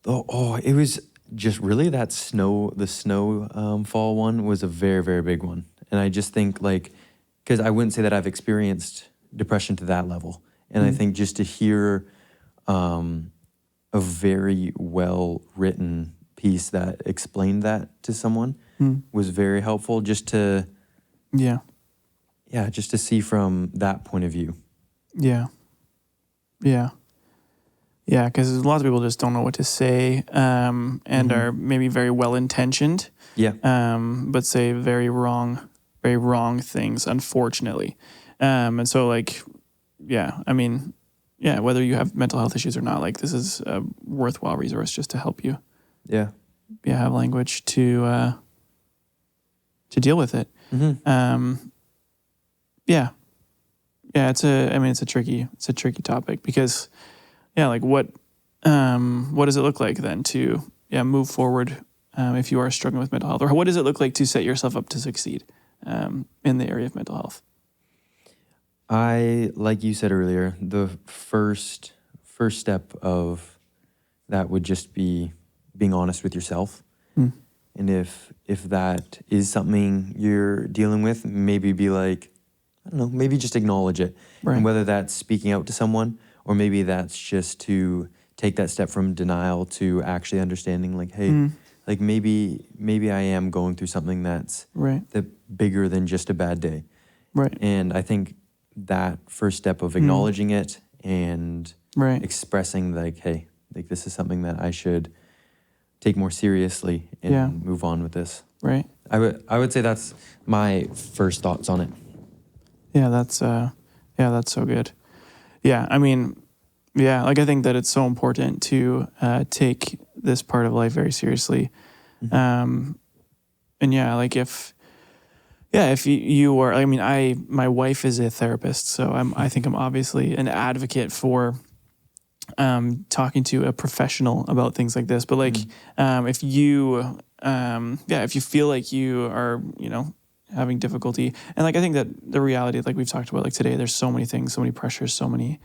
it was just really that the snow fall one was a very, very big one. And I just think like, because I wouldn't say that I've experienced depression to that level. And I think just to hear a very well written piece that explained that to someone was very helpful just to just to see from that point of view. Because lots of people just don't know what to say and are maybe very well intentioned, but say very wrong things, unfortunately. And so like, whether you have mental health issues or not, like this is a worthwhile resource just to help you. Have language to deal with it. It's a tricky topic because, like what does it look like then to move forward if you are struggling with mental health, or what does it look like to set yourself up to succeed in the area of mental health? Like you said earlier, the first step of that would just be being honest with yourself. And if that is something you're dealing with, maybe be like, I don't know, maybe just acknowledge it. Right. And whether that's speaking out to someone, or maybe that's just to take that step from denial to actually understanding like, hey, like maybe I am going through something that's bigger than just a bad day. Right. And I think that first step of acknowledging it and expressing like, hey, like this is something that I should take more seriously and move on with this. Right. I would say that's my first thoughts on it. That's so good. I think that it's so important to take this part of life very seriously. If you are, my wife is a therapist, so I think I'm obviously an advocate for talking to a professional about things like this. But like, if you feel like you are, having difficulty, and like I think that the reality, like we've talked about, like today, there's so many things, so many pressures, so many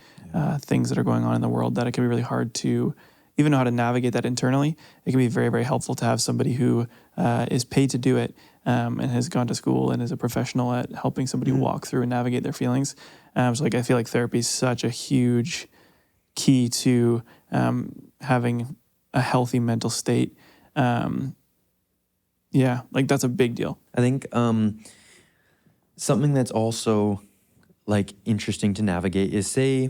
things that are going on in the world that it can be really hard to even know how to navigate that internally. It can be very, very helpful to have somebody who is paid to do it and has gone to school and is a professional at helping somebody walk through and navigate their feelings. So like I feel like therapy is such a huge key to having a healthy mental state. Like that's a big deal. I think something that's also like interesting to navigate is, say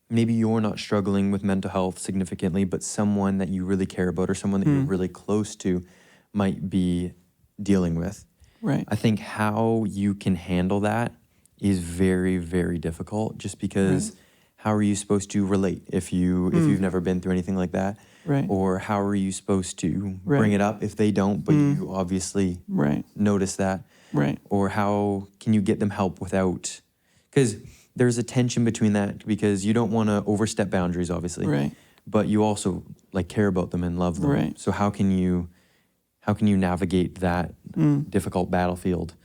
maybe you're not struggling with mental health significantly, but someone that you really care about or someone that you're really close to might be dealing with. Right. I think how you can handle that is very, very difficult, just because how are you supposed to relate if you've never been through anything like that? Right. Or how are you supposed to Right. bring it up if they don't, but you obviously Right. notice that? Right. Or how can you get them help without, because there's a tension between that, because you don't want to overstep boundaries, obviously, Right. but you also like care about them and love them. Right. So how can you navigate that difficult battlefield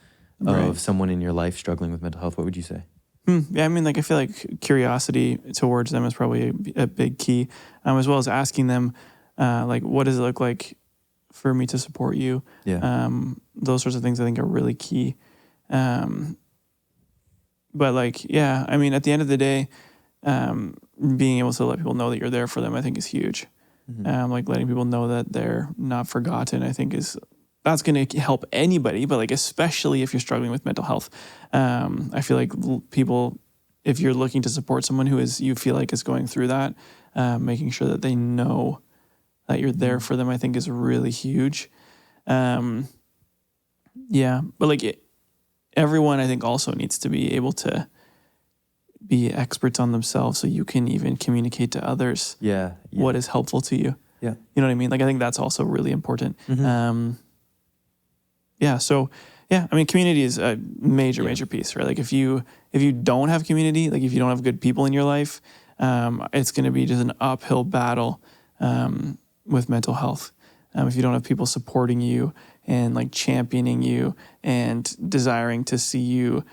of Right. someone in your life struggling with mental health? What would you say? Yeah, I mean, like, I feel like curiosity towards them is probably a big key, as well as asking them, like, what does it look like for me to support you? Yeah. Those sorts of things I think are really key. But like, yeah, I mean, at the end of the day, being able to let people know that you're there for them, I think is huge. Like letting people know that they're not forgotten, I think that's going to help anybody, but like, especially if you're struggling with mental health. I feel like people, if you're looking to support someone you feel like is going through that, making sure that they know that you're there for them, I think is really huge. Yeah, but like everyone, I think also needs to be able to be experts on themselves so you can even communicate to others Yeah. what is helpful to you. Yeah. You know what I mean? Like, I think that's also really important. Yeah. So, yeah, I mean, community is a major piece, right? Like if you don't have community, like if you don't have good people in your life, it's going to be just an uphill battle with mental health. If you don't have people supporting you and like championing you and desiring to see you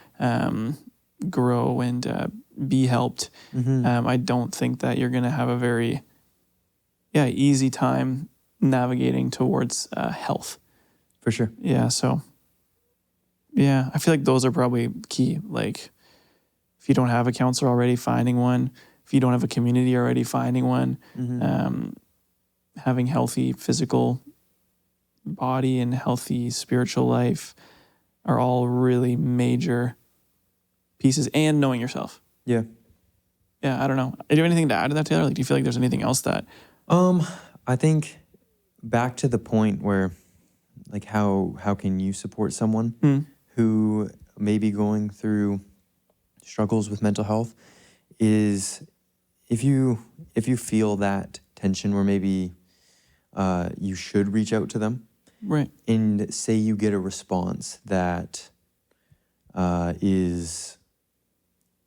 grow and be helped, I don't think that you're going to have a very easy time navigating towards health. For sure. Yeah. So, yeah, I feel like those are probably key. Like, if you don't have a counselor already, finding one. If you don't have a community already, finding one. Having healthy physical body and healthy spiritual life are all really major pieces. And knowing yourself. Yeah. Yeah, I don't know. Do you have anything to add to that, Taylor? Like, do you feel like there's anything else that? I think back to the point where, like, how can you support someone who may be going through struggles with mental health is if you feel that tension where maybe you should reach out to them, Right. and say you get a response that is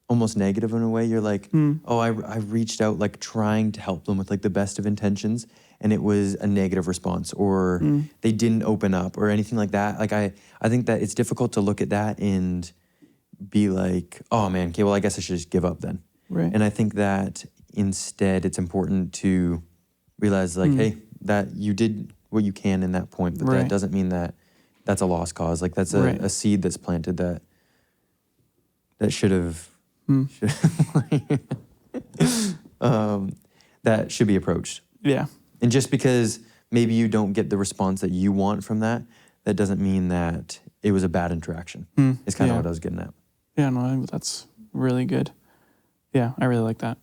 almost negative in a way. You're like, oh, I reached out like trying to help them with like the best of intentions, and it was a negative response, or they didn't open up or anything like that. Like I think that it's difficult to look at that and be like, oh man, okay, well I guess I should just give up then. Right. And I think that instead it's important to realize like, hey, that you did what you can in that point, but Right. that doesn't mean that that's a lost cause. Like that's Right. a seed that's planted that should have that should be approached. Yeah. And just because maybe you don't get the response that you want from that doesn't mean that it was a bad interaction. It's kind of what I was getting at. Yeah, no, I think that's really good. Yeah, I really like that.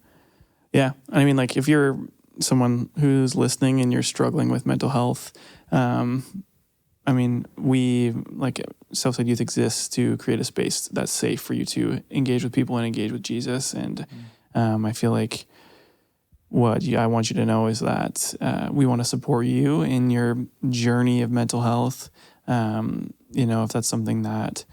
Yeah, I mean, like if you're someone who's listening and you're struggling with mental health, I mean, we, like, Southside Youth exists to create a space that's safe for you to engage with people and engage with Jesus. And I feel like what I want you to know is that we want to support you in your journey of mental health. You know, if that's something that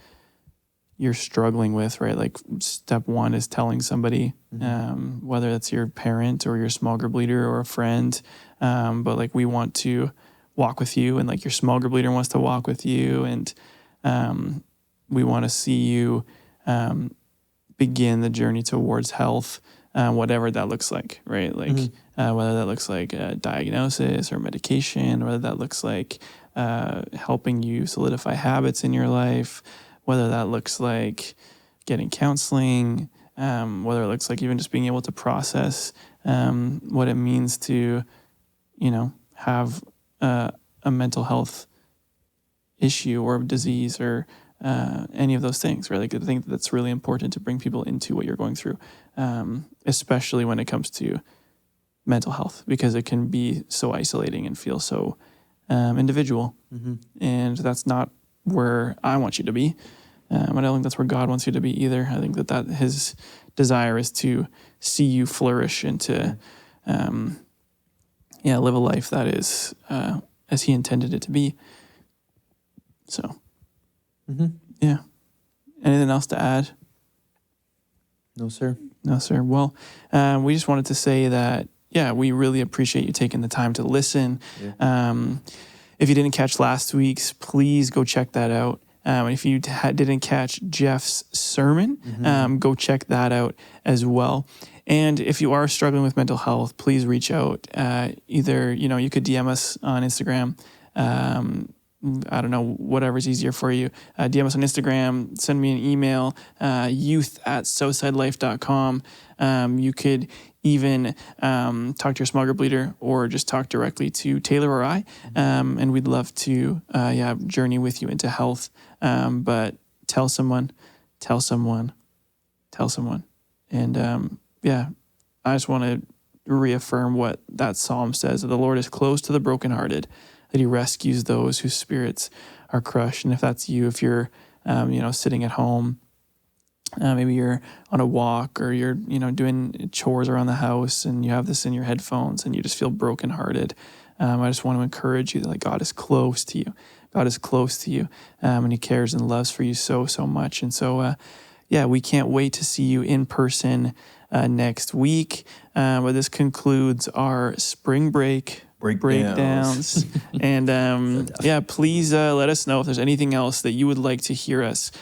you're struggling with, right? Like step one is telling somebody, whether it's your parent or your small group leader or a friend. But like we want to walk with you, and like your small group leader wants to walk with you, and we want to see you begin the journey towards health, whatever that looks like, right? Like whether that looks like a diagnosis or medication, whether that looks like helping you solidify habits in your life, whether that looks like getting counseling, whether it looks like even just being able to process what it means to, you know, have a mental health issue or disease or any of those things, right? Like I think that's really important to bring people into what you're going through, especially when it comes to mental health, because it can be so isolating and feel so individual. And that's not where I want you to be. I don't think that's where God wants you to be either. I think that his desire is to see you flourish and to live a life that is as he intended it to be. So, yeah. Anything else to add? No, sir. No, sir. Well, we just wanted to say that, we really appreciate you taking the time to listen. Yeah. If you didn't catch last week's, please go check that out. And if you didn't catch Jeff's sermon, go check that out as well. And if you are struggling with mental health, please reach out. Either, you could DM us on Instagram. I don't know, whatever's easier for you. DM us on Instagram, send me an email, youth@southsidelife.com. You could even talk to your small group leader or just talk directly to Taylor or I. And we'd love to journey with you into health. But tell someone. And I just want to reaffirm what that psalm says, that the Lord is close to the brokenhearted, that he rescues those whose spirits are crushed. And if that's you, if you're, sitting at home, maybe you're on a walk or you're, doing chores around the house and you have this in your headphones and you just feel brokenhearted, I just want to encourage you that God is close to you. God is close to you, and he cares and loves for you so, so much. And so, we can't wait to see you in person next week. But this concludes our spring break breakdowns. And please let us know if there's anything else that you would like to hear us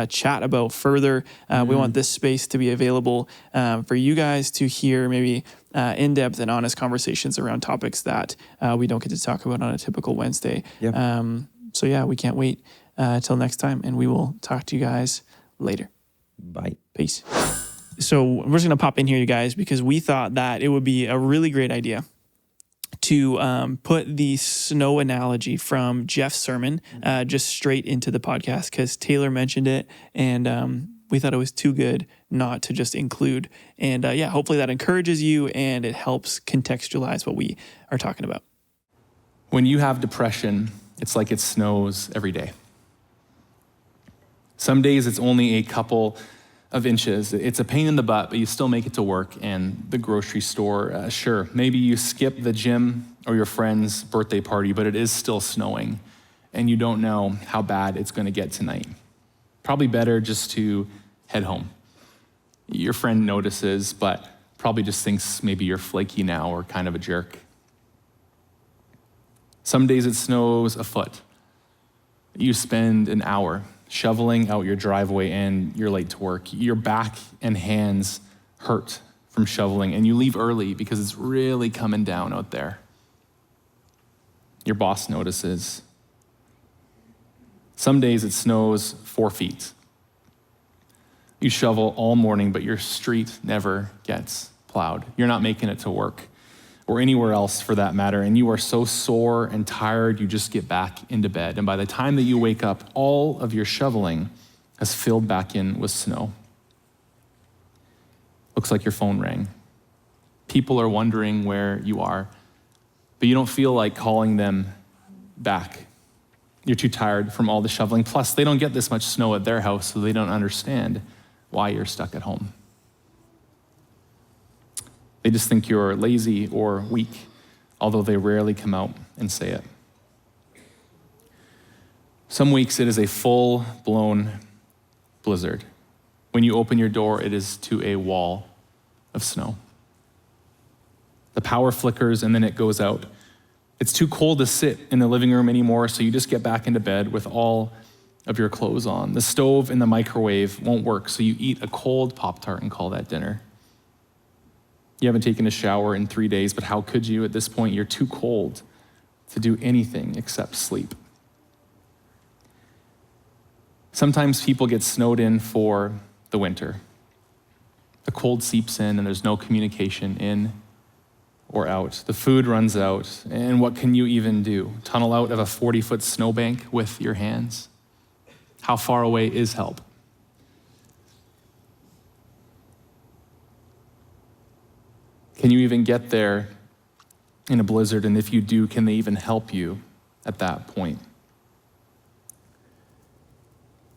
chat about further. We want this space to be available for you guys to hear maybe in-depth and honest conversations around topics that we don't get to talk about on a typical Wednesday. Yep. We can't wait till next time, and we will talk to you guys later. Bye. Peace. So we're just going to pop in here, you guys, because we thought that it would be a really great idea to put the snow analogy from Jeff's sermon just straight into the podcast, because Taylor mentioned it, and we thought it was too good not to just include. And hopefully that encourages you and it helps contextualize what we are talking about. When you have depression, it's like it snows every day. Some days it's only a couple of inches. It's a pain in the butt, but you still make it to work and the grocery store. Sure, maybe you skip the gym or your friend's birthday party, but it is still snowing and you don't know how bad it's going to get tonight. Probably better just to head home. Your friend notices, but probably just thinks maybe you're flaky now or kind of a jerk. Some days it snows a foot. You spend an hour shoveling out your driveway and you're late to work. Your back and hands hurt from shoveling and you leave early because it's really coming down out there. Your boss notices. Some days it snows 4 feet. You shovel all morning, but your street never gets plowed. You're not making it to work or anywhere else for that matter, and you are so sore and tired, you just get back into bed. And by the time that you wake up, all of your shoveling has filled back in with snow. Looks like your phone rang. People are wondering where you are, but you don't feel like calling them back. You're too tired from all the shoveling. Plus, they don't get this much snow at their house, so they don't understand why you're stuck at home. They just think you're lazy or weak, although they rarely come out and say it. Some weeks it is a full-blown blizzard. When you open your door, it is to a wall of snow. The power flickers and then it goes out. It's too cold to sit in the living room anymore, so you just get back into bed with all of your clothes on. The stove and the microwave won't work, so you eat a cold Pop-Tart and call that dinner. You haven't taken a shower in 3 days, but how could you? At this point, you're too cold to do anything except sleep. Sometimes people get snowed in for the winter. The cold seeps in and there's no communication in or out. The food runs out, and what can you even do? Tunnel out of a 40-foot snowbank with your hands? How far away is help? Can you even get there in a blizzard? And if you do, can they even help you at that point?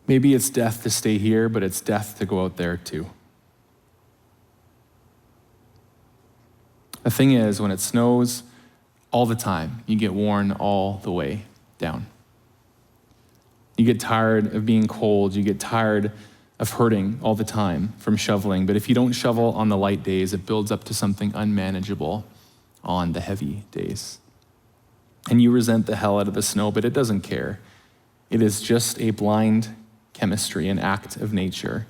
Maybe it's death to stay here, but it's death to go out there too. The thing is, when it snows all the time. You get worn all the way down. You get tired of being cold. You get tired of hurting all the time from shoveling. But if you don't shovel on the light days, it builds up to something unmanageable on the heavy days. And you resent the hell out of the snow, but it doesn't care. It is just a blind chemistry, an act of nature.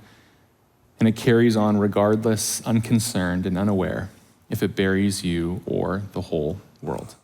And it carries on regardless, unconcerned, and unaware if it buries you or the whole world.